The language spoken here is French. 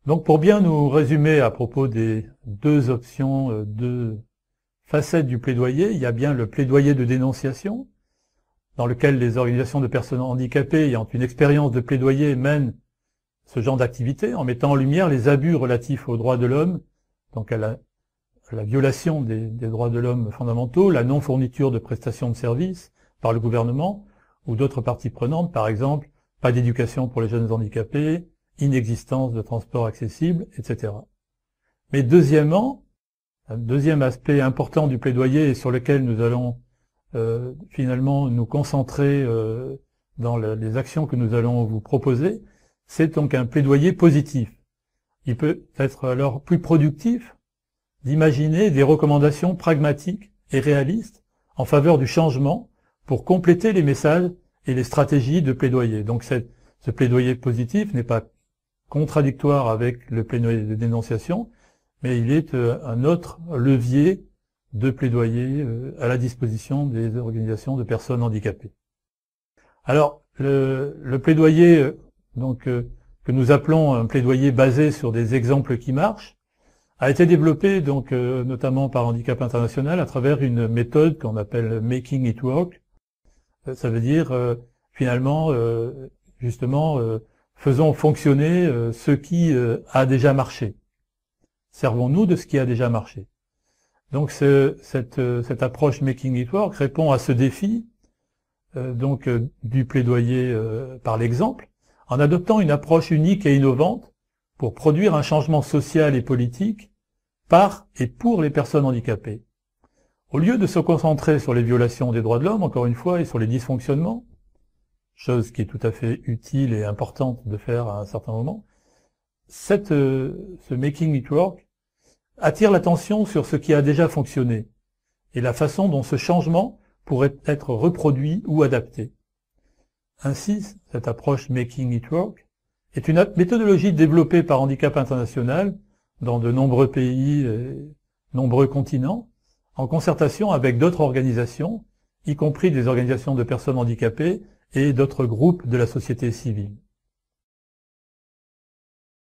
Donc pour bien nous résumer à propos des deux options, deux facettes du plaidoyer, il y a bien le plaidoyer de dénonciation, dans lequel les organisations de personnes handicapées ayant une expérience de plaidoyer mènent ce genre d'activité en mettant en lumière les abus relatifs aux droits de l'homme, donc à la violation des droits de l'homme fondamentaux, la non-fourniture de prestations de services par le gouvernement ou d'autres parties prenantes, par exemple, pas d'éducation pour les jeunes handicapés, inexistence de transport accessible, etc. Mais deuxièmement, un deuxième aspect important du plaidoyer et sur lequel nous allons finalement nous concentrer dans les actions que nous allons vous proposer, c'est donc un plaidoyer positif. Il peut être alors plus productif d'imaginer des recommandations pragmatiques et réalistes en faveur du changement pour compléter les messages et les stratégies de plaidoyer. Donc ce plaidoyer positif n'est pas contradictoire avec le plaidoyer de dénonciation, mais il est un autre levier de plaidoyer à la disposition des organisations de personnes handicapées. Alors, le plaidoyer que nous appelons un plaidoyer basé sur des exemples qui marchent a été développé notamment par Handicap International à travers une méthode qu'on appelle Making It Work. Ça veut dire finalement faisons fonctionner ce qui a déjà marché. Servons-nous de ce qui a déjà marché. Donc cette approche Making It Work répond à ce défi du plaidoyer par l'exemple, en adoptant une approche unique et innovante pour produire un changement social et politique par et pour les personnes handicapées. Au lieu de se concentrer sur les violations des droits de l'homme, encore une fois, et sur les dysfonctionnements, chose qui est tout à fait utile et importante de faire à un certain moment, ce Making It Work attire l'attention sur ce qui a déjà fonctionné et la façon dont ce changement pourrait être reproduit ou adapté. Ainsi, cette approche Making It Work est une méthodologie développée par Handicap International dans de nombreux pays et nombreux continents, en concertation avec d'autres organisations, y compris des organisations de personnes handicapées et d'autres groupes de la société civile.